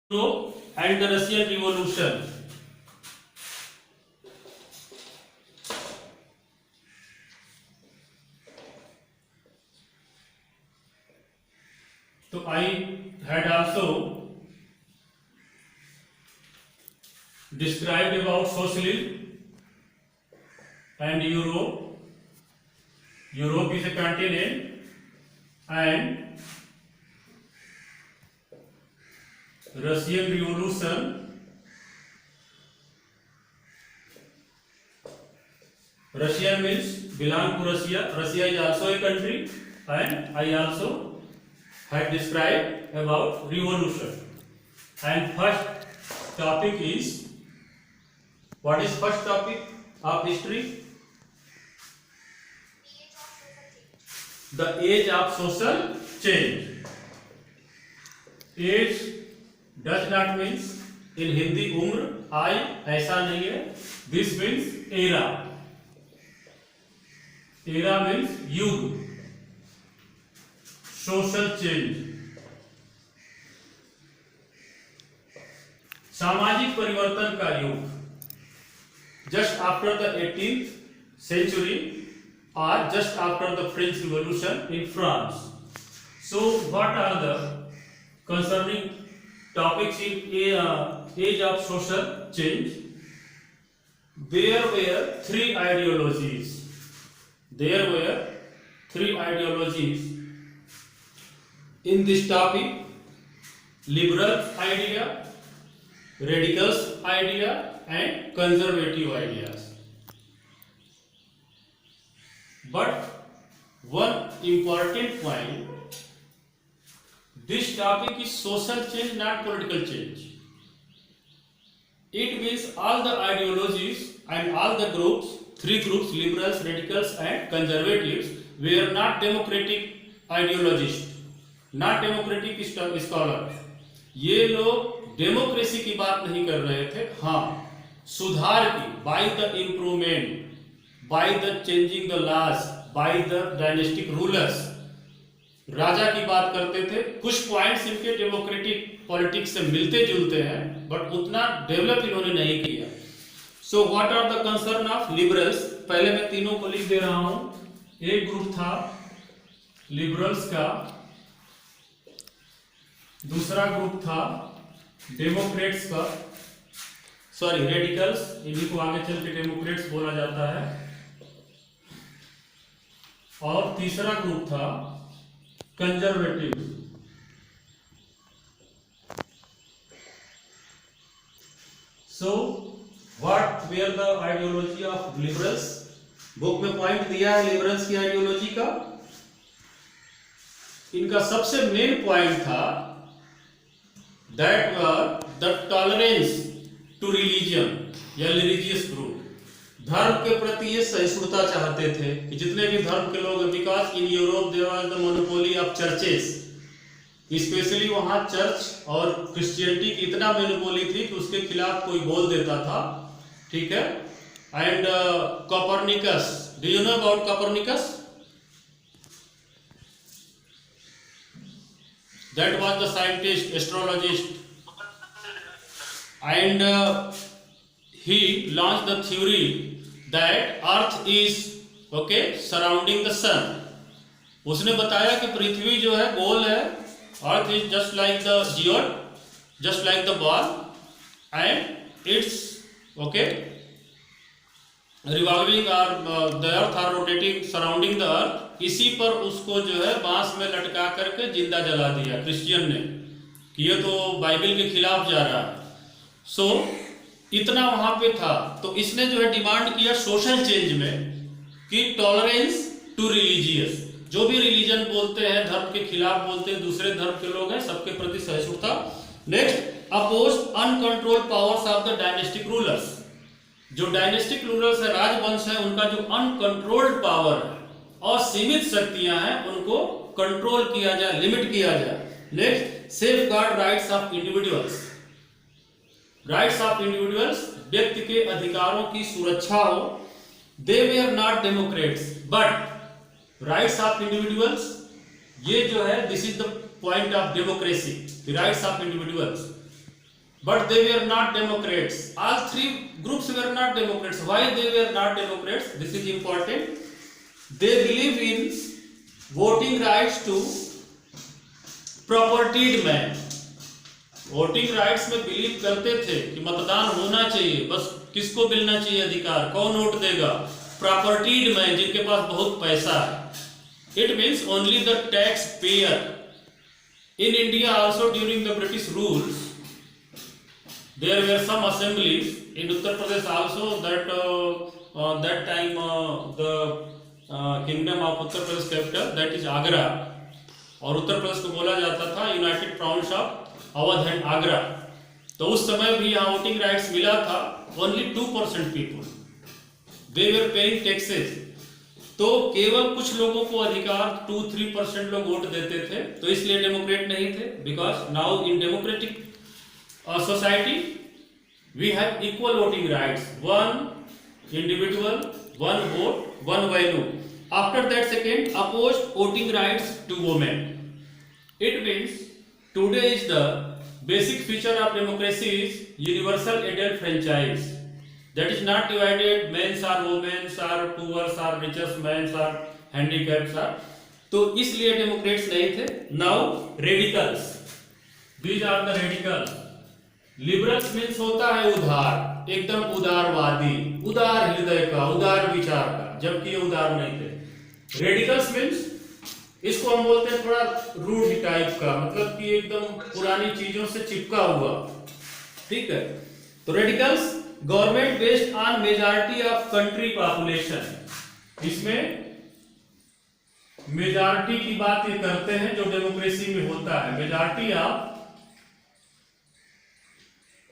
and the Russian Revolution. So I had also described about socialism and Europe. Europe is a continent and Russian Revolution. Russia means belong to Russia. Russia is also a country, and I also had described about revolution. And first topic is, what is first topic of history? The age of social change. Age does not means in Hindi उम्र आय ऐसा नहीं है. This means era. Era means युग. Social change. सामाजिक परिवर्तन का युग. Just after the 18th century or just after the French Revolution in France. So what are the concerning topics in age of social change? There were three ideologies. There were three ideologies in this topic: liberal idea, radicals idea, and conservative ideas. But one important point, this topic is social change, not political change. It means all the ideologies and all the groups, three groups, liberals, radicals and conservatives, were not democratic ideologists, not democratic scholars. ये लोग democracy की बात नहीं कर रहे थे, हाँ सुधार की, by the improvement, by the changing the laws, by the dynastic rulers, राजा की बात करते थे. कुछ पॉइंट्स इनके डेमोक्रेटिक पॉलिटिक्स से मिलते जुलते हैं, बट उतना डेवलप इन्होंने नहीं किया. So what are the concern of liberals? पहले मैं तीनों को लिख दे रहा हूं. एक ग्रुप था लिबरल्स का, दूसरा ग्रुप था डेमोक्रेट्स का, सॉरी रेडिकल्स, इन्हीं को आगे चल के डेमोक्रेट्स बोला जाता है, और तीसरा ग्रुप था conservative. So what were the ideology of liberals? Book में पॉइंट दिया है लिबरल्स की आइडियोलॉजी का. इनका सबसे मेन पॉइंट था that were the tolerance to religion या रिलीजियस ग्रुप. धर्म के प्रति ये सहिष्णुता चाहते थे कि जितने भी धर्म के लोग, because in Europe there was the monopoly of churches, specially वहां चर्च और क्रिश्चियनिटी की इतना मोनोपोली थी कि उसके खिलाफ कोई बोल देता था, ठीक है. And Copernicus, do you know about Copernicus? That was the scientist, astrologist, and he launched the theory that earth is surrounding the sun. उसने बताया कि पृथ्वी जो है गोल है, earth is just like the geode, just like the ball, and it's revolving or the earth are rotating surrounding the earth. इसी पर उसको जो है बांस में लटका करके जिंदा जला दिया क्रिश्चियन ने कि ये तो बाइबल के खिलाफ जा रहा है. सो इतना वहां पे था, तो इसने जो है डिमांड किया सोशल चेंज में कि टॉलरेंस टू रिलीजियस, जो भी रिलीजन बोलते हैं, धर्म के खिलाफ बोलते हैं, दूसरे धर्म के लोग हैं, सबके प्रति सहिष्णुता. Next, oppose uncontrolled powers of the dynastic rulers. जो डायनेस्टिक रूलर्स है, राजवंश है, उनका जो अनकंट्रोल्ड पावर है और सीमित शक्तियां हैं, उनको कंट्रोल किया जाए, लिमिट किया जाए. Next, safeguard rights of individuals. Rights of individuals, व्यक्ति के अधिकारों की सुरक्षा हो. They were not democrats but rights of individuals, ये जो है this is the point of democracy, rights of individuals. but they were not Democrats. All three groups were not Democrats. Why they were not Democrats? This is important. They believe in voting rights to propertied man. Voting rights में believe करते थे कि मतदान होना चाहिए, बस किसको मिलना चाहिए अधिकार, कौन वोट देगा, प्रॉपर्टीड मैन, जिनके पास बहुत पैसा है. It means only the tax payer. In India also during the British rules there were some assemblies in Uttar Pradesh also that time the kingdom of Uttar Pradesh capital, that is Agra, और उत्तर प्रदेश को बोला जाता था United province of Awadh and Agra. तो उस समय भी यहाँ वोटिंग राइट्स मिला था. Only 2% people they were paying taxes. तो केवल कुछ लोगों को अधिकार 2-3% लोग वोट देते थे, तो इसलिए डेमोक्रेट नहीं थे. Because now in democratic society we have equal voting rights, one individual, one vote, one value. After that, second, opposed voting rights to women. It means today is the basic feature of democracy is universal adult franchise, that is not divided men's or women's or poor's or richest men's or handicaps are. तो इसलिए Democrats नहीं थे. Now radicals, these are the radicals. Liberals means होता है उदार, एकदम उदारवादी, उदार हृदय का, उदार विचार का, जबकि ये उदार नहीं थे. रेडिकल्स मीन्स इसको हम बोलते हैं थोड़ा रूड टाइप का, मतलब कि एकदम पुरानी चीजों से चिपका हुआ. ठीक है. तो radicals government based on majority of country population. इसमें मेजॉरिटी की बात ये करते हैं जो डेमोक्रेसी में होता है. मेजॉरिटी ऑफ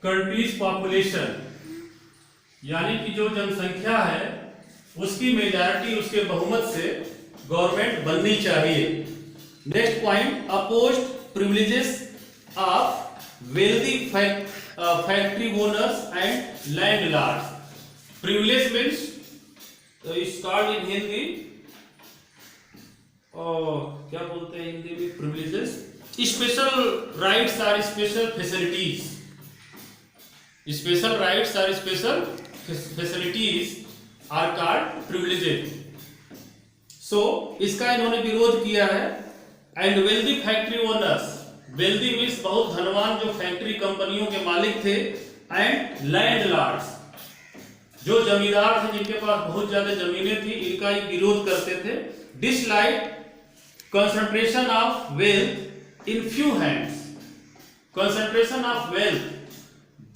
कंट्रीज पॉपुलेशन, यानी कि जो जनसंख्या है उसकी मेजॉरिटी, उसके बहुमत से गवर्नमेंट बननी चाहिए. Next point, opposed privileges of wealthy factory owners and landlords. Privilege means is called in Hindi, क्या बोलते हैं हिंदी में प्रिविलेजेस, स्पेशल राइट्स और special facilities. Special rights or special facilities are called privileges. So इसका इन्होंने विरोध किया है. And wealthy factory owners, wealthy means बहुत धनवान जो फैक्ट्री कंपनियों के मालिक थे, एंड लैंडलॉर्ड्स जो जमींदार थे जिनके पास बहुत ज्यादा जमीनें थी, इनका ही विरोध करते थे. Dislike concentration of wealth in few hands. Concentration of wealth,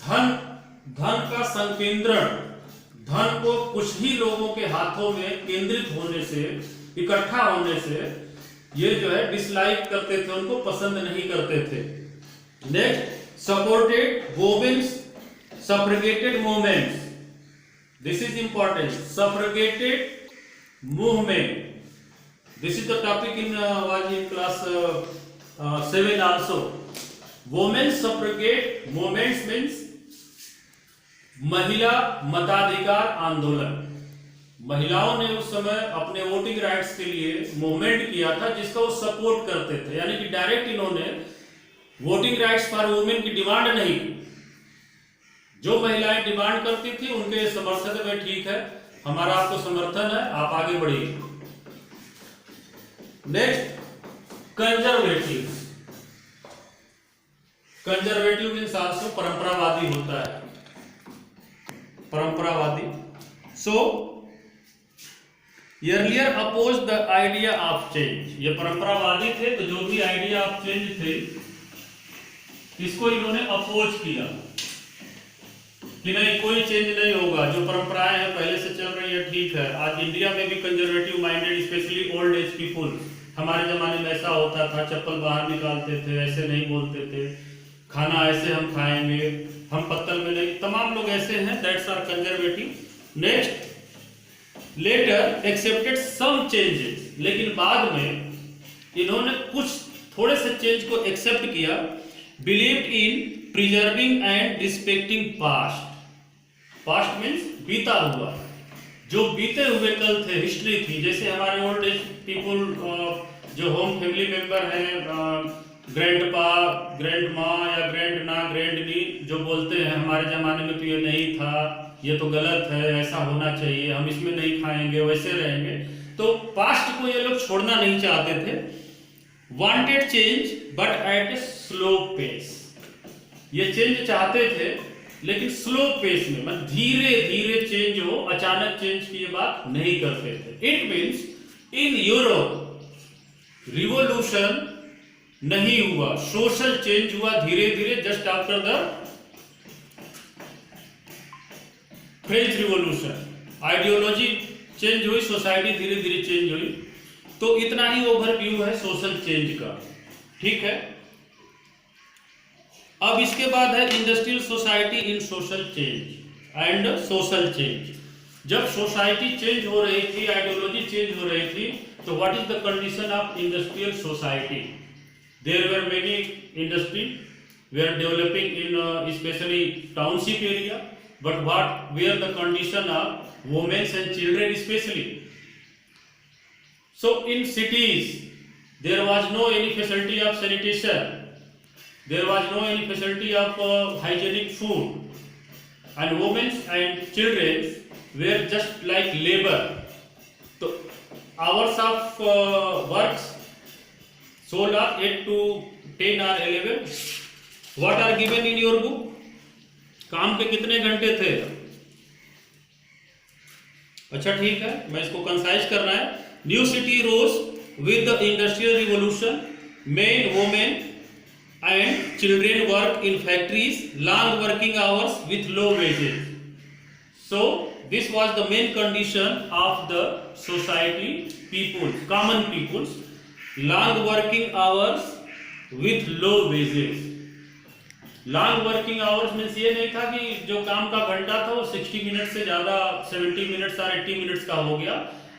धन का संकेंद्रण, धन को कुछ ही लोगों के हाथों में केंद्रित होने से, इकट्ठा होने से ये जो है डिसलाइक करते थे, उनको पसंद नहीं करते थे. Next, supported women's suffragette movements. This is important. Suffragette movement, this is the topic in was in class 7 also. Women's suffragette movements means महिला मताधिकार आंदोलन. महिलाओं ने उस समय अपने वोटिंग राइट्स के लिए मूवमेंट किया था जिसका वो सपोर्ट करते थे. यानी कि डायरेक्ट इन्होंने वोटिंग राइट्स फॉर वुमेन की डिमांड नहीं की. जो महिलाएं डिमांड करती थी उनके समर्थन में, ठीक है हमारा आपको समर्थन है, आप आगे बढ़िए. Next, conservative. Conservative means also परंपरावादी होता है, परंपरावादी. So earlier oppose the idea of change. ये परंपरावादी थे, तो जो भी आइडिया ऑफ चेंज थे इसको इन्होंने अपोज किया कि नहीं, कोई चेंज नहीं होगा, जो परंपराएं हैं पहले से चल रही है, ठीक है. आज इंडिया में भी conservative minded, specially old age people, हमारे जमाने में ऐसा होता था, चप्पल बाहर निकालते थे, ऐसे नहीं बोलते थे, खाना ऐसे हम खाएंगे, हम पत्तल में नहीं, तमाम लोग ऐसे हैं, that's are conservative. Next, later accepted some changes. लेकिन बाद में इन्होंने कुछ थोड़े से चेंज को एक्सेप्ट किया. Believed in preserving and respecting past. Past means बीता हुआ, जो बीते हुए कल थे, हिस्ट्री थी. जैसे हमारे ओल्ड एज पीपुल जो होम फैमिली मेंबर हैं, ग्रैंडपा, ग्रैंडमा या ग्रैंडना, ग्रैंडनी जो बोलते हैं हमारे ज़माने में तो ये नहीं था, ये तो गलत है, ऐसा होना चाहिए, हम इसमें नहीं खाएंगे, वैसे रहेंगे। तो पास्ट को ये लोग छोड़ना नहीं चाहते थे। Wanted change but at a slow pace, ये चेंज चाहते थे लेकिन स्लो पेस में, मतलब धीरे धीरे चेंज हो, अचानक चेंज की ये बात नहीं करते थे। It means in Europe revolution नहीं हुआ, सोशल चेंज हुआ धीरे धीरे, just after the French revolution. Ideology change हुई, सोसाइटी धीरे धीरे चेंज हुई। तो इतना ही ओवरव्यू है सोशल चेंज का, ठीक है। अब इसके बाद है industrial society in social change and social change. जब सोसाइटी चेंज हो रही थी, आइडियोलॉजी चेंज हो रही थी, तो what is the condition of industrial society? There were many industry were developing in especially township area, but what were the condition of women and children especially? So in cities there was no any facility of sanitation, there was no any facility of hygienic food, and women and children were just like labor. So hours of works sold are 8 to 10 or 11. What are given in your book? काम के कितने घंटे थे? अच्छा ठीक है, मैं इसको कंसाइज करना है। New city rose with the industrial revolution, men women and children work in factories, long working hours with low wages. So this was the main condition of the society people, common peoples. Long working hours with low wages. Long working hours means ये नहीं था कि जो काम का घंटा था वो 60 मिनट से ज्यादा 70 मिनट्स और 80 मिनट्स का हो गया।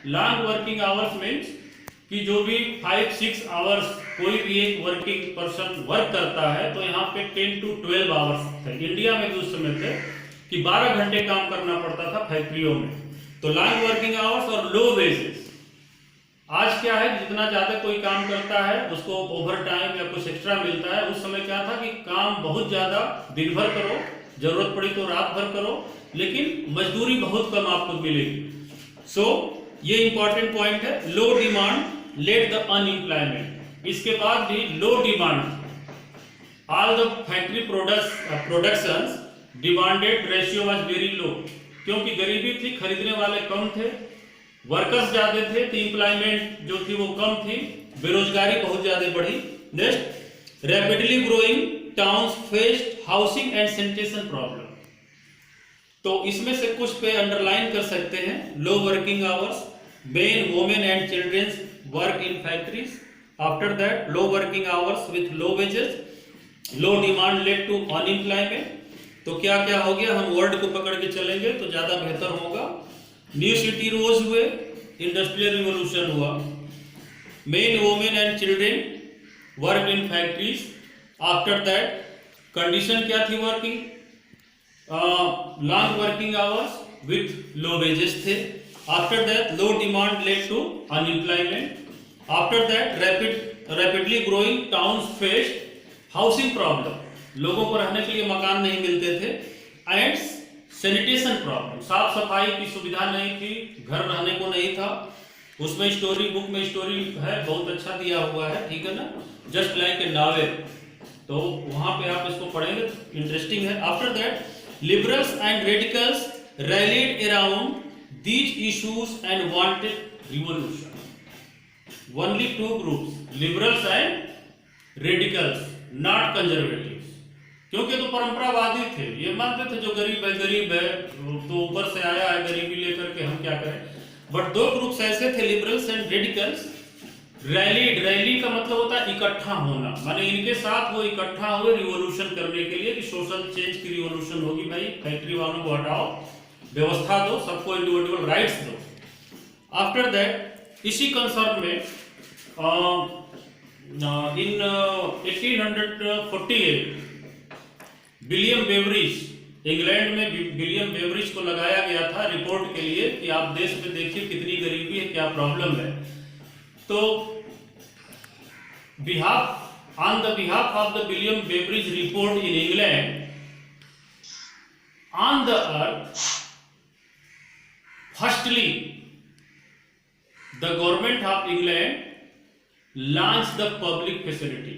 लॉन्ग वर्किंग आवर्स मीन्स कि जो भी 5-6 आवर्स कोई भी एक वर्किंग पर्सन वर्क करता है, तो यहाँ पे 10 to 12 आवर्स थे। इंडिया में भी उस समय थे कि 12 घंटे काम करना पड़ता था फैक्ट्रियों में। तो लॉन्ग वर्किंग आवर्स और लो वेजेस। आज क्या है, जितना ज्यादा कोई काम करता है उसको ओवर टाइम या कुछ एक्स्ट्रा मिलता है। उस समय क्या था कि काम बहुत ज्यादा दिन भर करो, जरूरत पड़ी तो रात भर करो, लेकिन मजदूरी बहुत कम आपको मिलेगी। सो ये इंपॉर्टेंट पॉइंट है। Low demand led the unemployment. इसके बाद भी low demand, all the factory productions demanded ratio was very low, क्योंकि गरीबी थी, खरीदने वाले कम थे, वर्कर्स ज्यादा थे, तो एम्प्लॉयमेंट जो थी वो कम थी, बेरोजगारी बहुत ज्यादा बढ़ी। Next, rapidly growing towns faced housing and sanitation problem. तो इसमें से कुछ पे अंडरलाइन कर सकते हैं। Low working hours, men women and childrens work in factories. After that low working hours with low wages, low demand led to unemployment. तो क्या क्या हो गया, हम वर्ड को पकड़ के चलेंगे तो ज्यादा बेहतर होगा। न्यू सिटी रोज हुए, इंडस्ट्रियल रिवोल्यूशन हुआ, men women and children work in factories. After that condition क्या थी working, long working hours with low wages थे। After that low demand led to unemployment. After that rapidly growing towns faced housing problem, लोगों को रहने के लिए मकान नहीं मिलते थे। एंड सैनिटेशन प्रॉब्लम, साफ सफाई की सुविधा नहीं थी, घर रहने को नहीं था। उसमें स्टोरी बुक में स्टोरी है, बहुत अच्छा दिया हुआ है, ठीक है ना, जस्ट लाइक ए नॉवेल। तो वहां पे आप इसको पढ़ेंगे, इंटरेस्टिंग है। After that liberals and radicals rallied around these issues and wanted revolution. Only 2 groups, liberals and radicals, not conservative, क्योंकि तो परंपरावादी थे। ये मानते थे जो गरीब है तो ऊपर से आया है, गरीबी लेकर के हम क्या करें। बट 2 ग्रुप्स ऐसे थे, लिबरल्स एंड रेडिकल्स। रैली का मतलब होता है इकट्ठा होना, माने इनके साथ वो इकट्ठा हुए रिवॉल्यूशन करने के लिए कि सोशल चेंज की रिवॉल्यूशन होगी। भाई फैक्ट्री वालों को हटाओ, व्यवस्था दो, सबको इंडिविजुअल राइट्स दो। आफ्टर दैट इसी कंसर्न में इन 1848 विलियम बेवरिज, इंग्लैंड में विलियम बेवरिज को लगाया गया था रिपोर्ट के लिए कि आप देश में देखिए कितनी गरीबी है, क्या प्रॉब्लम है। तो behalf on the behalf of the William Bainbridge report in England, on the earth, firstly, the government of England launched the public facility.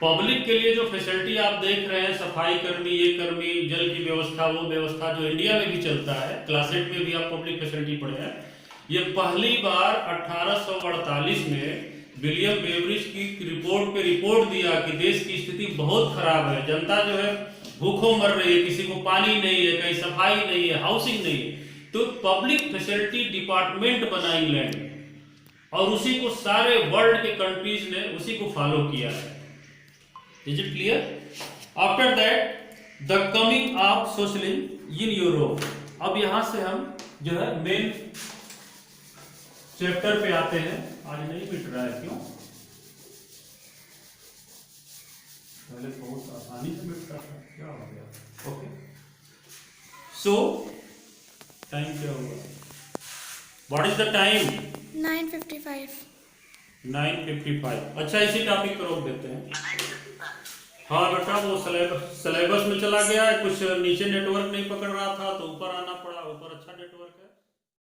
Public के लिए जो फैसिलिटी आप देख रहे हैं, सफाई कर्मी, ये कर्मी, जल की व्यवस्था, वो व्यवस्था जो इंडिया में भी चलता है, क्लास 8 में भी आप पब्लिक फैसिलिटी पढ़े हैं, ये पहली बार 1848 में विलियम बेब्रिज की रिपोर्ट पे रिपोर्ट दिया कि देश की स्थिति बहुत खराब है, जनता जो है भूखों मर रही है, किसी को पानी नहीं है, कहीं सफाई नहीं है, हाउसिंग नहीं है, तो पब्लिक फैसिलिटी डिपार्टमेंट बना इंग्लैंड में, और उसी को सारे वर्ल्ड के कंट्रीज ने उसी को फॉलो किया है। Is it clear? After that, the coming of socialism in Europe. अब यहाँ से हम जो है मेन चैप्टर पे आते हैं। आज नहीं मिट रहा है, क्यों? पहले बहुत आसानी से मिटता था, क्या हो गया? ओके, सो टाइम क्या हुआ? What is the time? 9:55. 9:55। अच्छा, इसी टॉपिक पर रोक देते हैं। हाँ बेटा, वो सिलेबस में चला गया है, कुछ नीचे नेटवर्क नहीं पकड़ रहा था तो ऊपर आना पड़ा, ऊपर अच्छा नेटवर्क है।